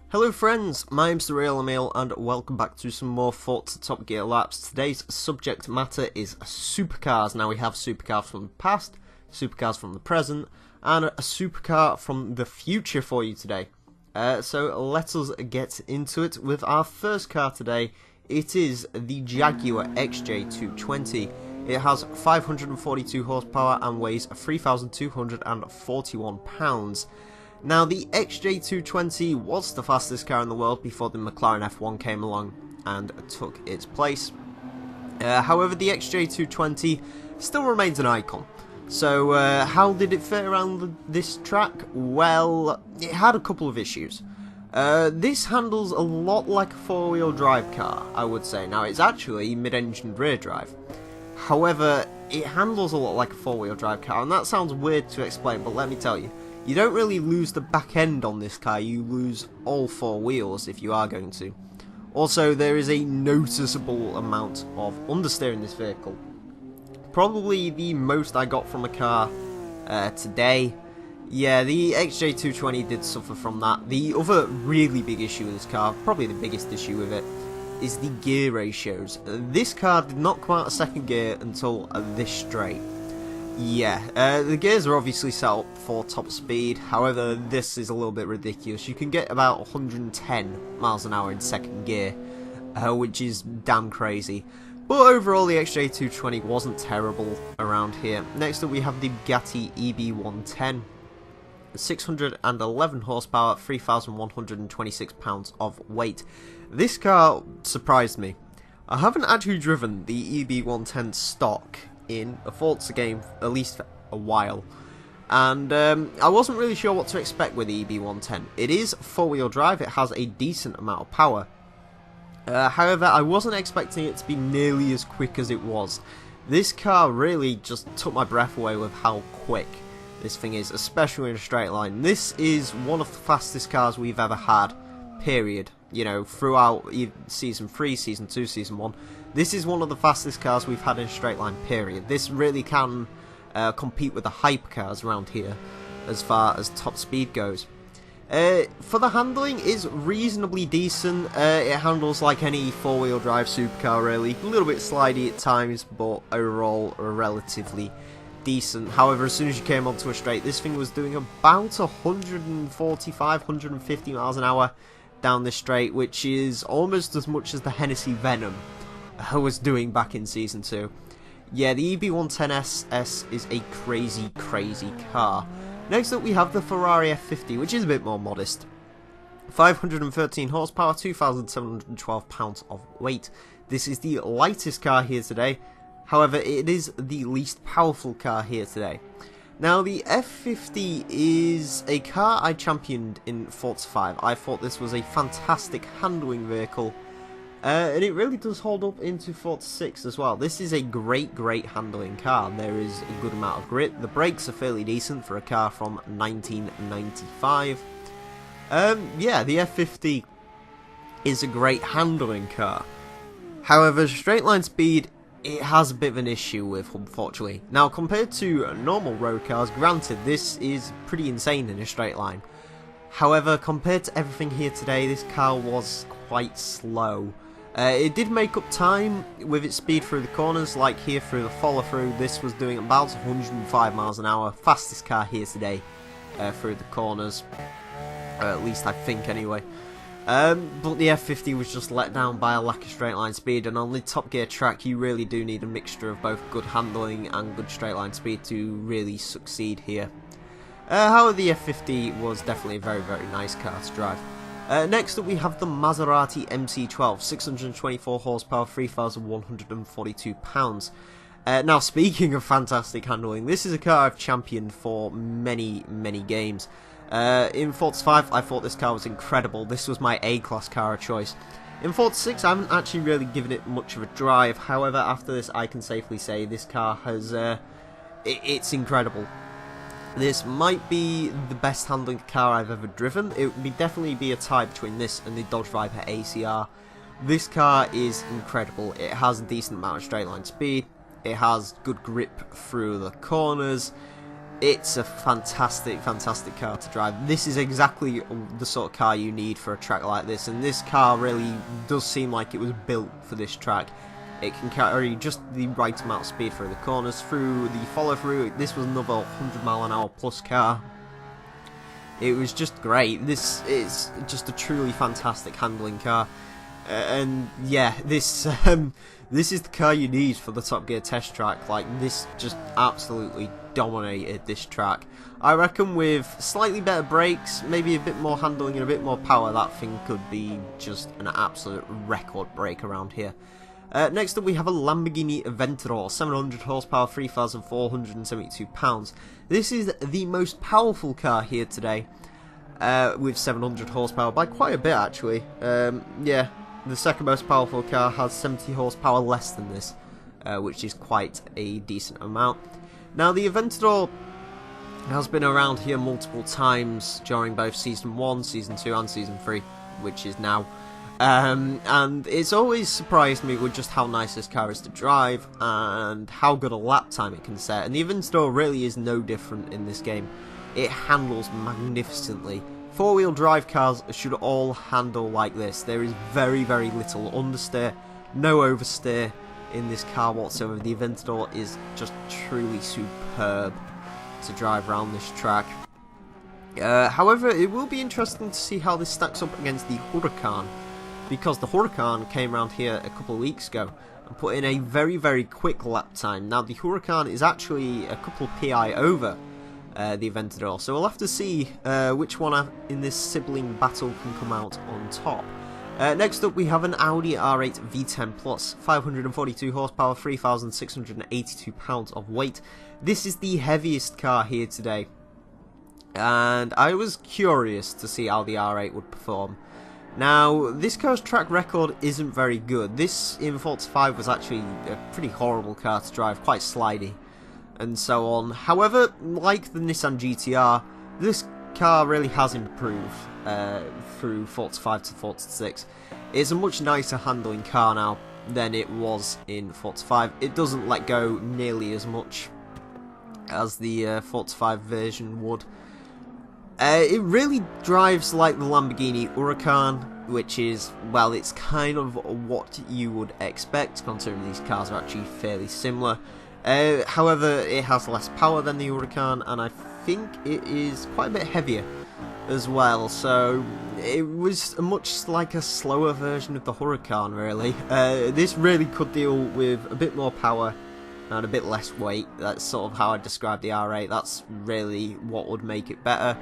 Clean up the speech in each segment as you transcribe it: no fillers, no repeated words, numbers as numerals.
Hello friends, my name's the real Emile and welcome back to some more Forza Top Gear laps. Today's subject matter is supercars. Now we have supercars from the past, supercars from the present, and a supercar from the future for you today. So let us get into it with our first car today. It is the Jaguar XJ220. It has 542 horsepower and weighs 3,241 pounds. Now, the XJ220 was the fastest car in the world before the McLaren F1 came along and took its place. However, the XJ220 still remains an icon. So, how did it fit around this track? Well, it had a couple of issues. This handles a lot like a four-wheel drive car, I would say. Now, it's actually mid-engine rear drive. However, it handles a lot like a four-wheel drive car, and that sounds weird to explain, but let me tell you. You don't really lose the back end on this car, you lose all four wheels if you are going to. Also, there is a noticeable amount of understeer in this vehicle. Probably the most I got from a car today. Yeah, the XJ220 did suffer from that. The other really big issue with this car, probably the biggest issue with it, is the gear ratios. This car did not come out of second gear until this straight. Yeah, the gears are obviously set up for top speed, however this is a little bit ridiculous. You can get about 110 miles an hour in second gear, which is damn crazy. But overall the XJ220 wasn't terrible around here. Next up we have the Getty EB110. 611 horsepower, 3,126 pounds of weight. This car surprised me. I haven't actually driven the EB110 stock in a Forza game at least for a while, and I wasn't really sure what to expect with the EB110. It is four-wheel drive, it has a decent amount of power, however I wasn't expecting it to be nearly as quick as it was. This car really just took my breath away with how quick this thing is, especially in a straight line. This is one of the fastest cars we've ever had, period. You know, throughout Season 3, Season 2, Season 1. This is one of the fastest cars we've had in a straight line, period. This really can compete with the hypercars around here as far as top speed goes. For the handling, is reasonably decent. It handles like any four-wheel drive supercar, really. A little bit slidey at times, but overall relatively decent. However, as soon as you came onto a straight, this thing was doing about 145, 150 miles an hour down this straight, which is almost as much as the Hennessy Venom I was doing back in Season 2. Yeah, the EB110 SS is a crazy car. Next up we have the Ferrari F50, which is a bit more modest. 513 horsepower, 2,712 pounds of weight. This is the lightest car here today, however it is the least powerful car here today. Now, the F50 is a car I championed in Forza 5. I thought this was a fantastic handling vehicle, and it really does hold up into Forza 6 as well. This is a great handling car. There is a good amount of grip. The brakes are fairly decent for a car from 1995. Yeah, the F50 is a great handling car. However, straight line speed, it has a bit of an issue with, unfortunately. Now, compared to normal road cars, granted, this is pretty insane in a straight line. However, compared to everything here today, this car was quite slow. It did make up time with its speed through the corners, like here through the follow-through. This was doing about 105 miles an hour, fastest car here today through the corners, at least I think anyway. But the F50 was just let down by a lack of straight line speed, and on the Top Gear track you really do need a mixture of both good handling and good straight line speed to really succeed here. However, the F50 was definitely a very nice car to drive. Next up we have the Maserati MC12, 624 horsepower, 3,142 pounds. Now, speaking of fantastic handling, this is a car I've championed for many games. In Forza 5, I thought this car was incredible. This was my A-class car of choice. In Forza 6, I haven't actually really given it much of a drive. However, after this, I can safely say this car has, it's incredible. This might be the best handling car I've ever driven. It would definitely be a tie between this and the Dodge Viper ACR. This car is incredible. It has a decent amount of straight line speed. It has good grip through the corners. It's a fantastic, fantastic car to drive. This is exactly the sort of car you need for a track like this, and this car really does seem like it was built for this track. It can carry just the right amount of speed through the corners, through the follow-through. This was another 100-mile-an-hour plus car. It was just great. This is just a truly fantastic handling car. And yeah, this is the car you need for the Top Gear test track. Like, this just absolutely dominated this track. I reckon with slightly better brakes, maybe a bit more handling and a bit more power, that thing could be just an absolute record break around here. Next up we have a Lamborghini Aventador, 700 horsepower, 3,472 pounds. This is the most powerful car here today, with 700 horsepower by quite a bit actually. Yeah. The second most powerful car has 70 horsepower less than this, which is quite a decent amount. Now, the Aventador has been around here multiple times during both Season 1, Season 2 and Season 3, which is now. And it's always surprised me with just how nice this car is to drive and how good a lap time it can set. And the Aventador really is no different in this game. It handles magnificently. Four-wheel drive cars should all handle like this. There is very, very little understeer, no oversteer in this car whatsoever. The Aventador is just truly superb to drive around this track. However, it will be interesting to see how this stacks up against the Huracan, because the Huracan came around here a couple of weeks ago and put in a very, very quick lap time. Now, the Huracan is actually a couple of PI over the Aventador, so we'll have to see which one in this sibling battle can come out on top. Next up we have an Audi R8 V10 Plus, 542 horsepower, 3,682 pounds of weight. This is the heaviest car here today, and I was curious to see how the R8 would perform. Now, this car's track record isn't very good. This in Forza 5 was actually a pretty horrible car to drive, quite slidey and so on. However, like the Nissan GTR, this car really has improved through Forza 5 to Forza 6. It's a much nicer handling car now than it was in Forza 5. It doesn't let go nearly as much as the Forza 5 version would. It really drives like the Lamborghini Huracan, which is, well, it's kind of what you would expect, considering these cars are actually fairly similar. However, it has less power than the Huracan, and I think it is quite a bit heavier as well, so it was much like a slower version of the Huracan, really. This really could deal with a bit more power and a bit less weight. That's sort of how I describe the R8. That's really what would make it better.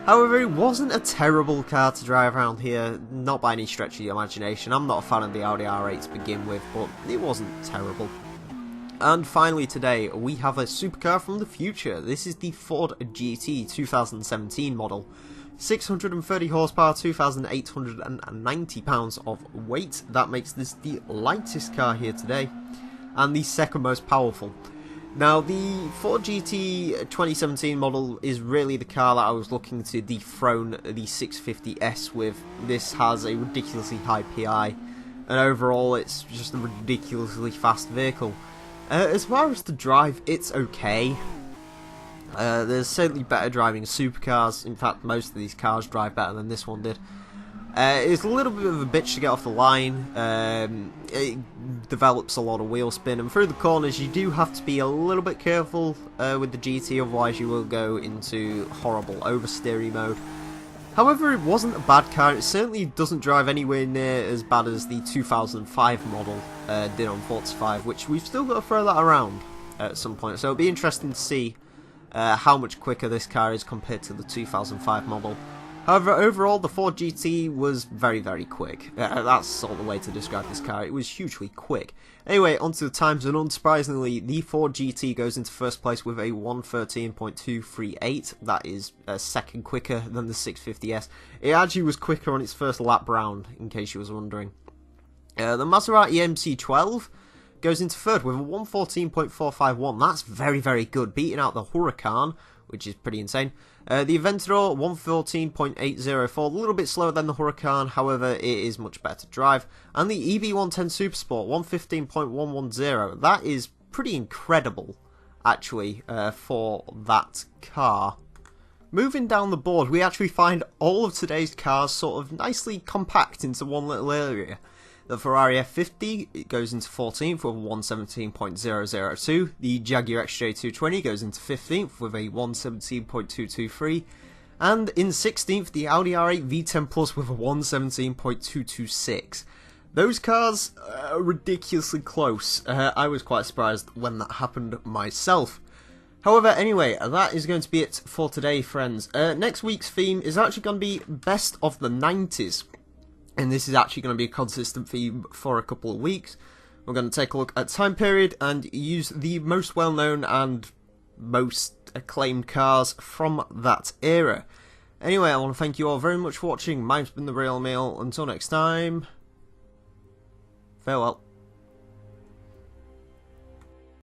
However, it wasn't a terrible car to drive around here, not by any stretch of the imagination. I'm not a fan of the Audi R8 to begin with, but it wasn't terrible. And finally today, we have a supercar from the future. This is the Ford GT 2017 model. 630 horsepower, 2,890 pounds of weight. That makes this the lightest car here today, and the second most powerful. Now, the Ford GT 2017 model is really the car that I was looking to dethrone the 650S with. This has a ridiculously high PI, and overall it's just a ridiculously fast vehicle. As far as the drive, it's okay. There's certainly better driving supercars. In fact, most of these cars drive better than this one did. It's a little bit of a bitch to get off the line. It develops a lot of wheel spin, and through the corners you do have to be a little bit careful with the GT, otherwise you will go into horrible oversteering mode. However, it wasn't a bad car. It certainly doesn't drive anywhere near as bad as the 2005 model did on Forza 5, which we've still got to throw that around at some point. So it'll be interesting to see how much quicker this car is compared to the 2005 model. However, overall, the Ford GT was very, very quick. That's sort of the way to describe this car. It was hugely quick. Anyway, onto the times, and unsurprisingly, the Ford GT goes into first place with a 1:13.238. That is a second quicker than the 650S. It actually was quicker on its first lap round, in case you was wondering. The Maserati MC12 goes into third with a 1:14.451. That's very, very good, beating out the Huracan, which is pretty insane. The Aventador, 1:14.804, a little bit slower than the Huracan, however, it is much better to drive. And the EB110 Supersport, 1:15.110, that is pretty incredible, actually, for that car. Moving down the board, we actually find all of today's cars sort of nicely compact into one little area. The Ferrari F50 it goes into 14th with a 117.002. The Jaguar XJ220 goes into 15th with a 117.223. And in 16th, the Audi R8 V10 Plus with a 117.226. Those cars are ridiculously close. I was quite surprised when that happened myself. However, anyway, that is going to be it for today, friends. Next week's theme is actually going to be Best of the 90s. And this is actually going to be a consistent theme for a couple of weeks. We're going to take a look at time period and use the most well-known and most acclaimed cars from that era. Anyway, I want to thank you all very much for watching. Mine's been the Real Emile. Until next time, farewell.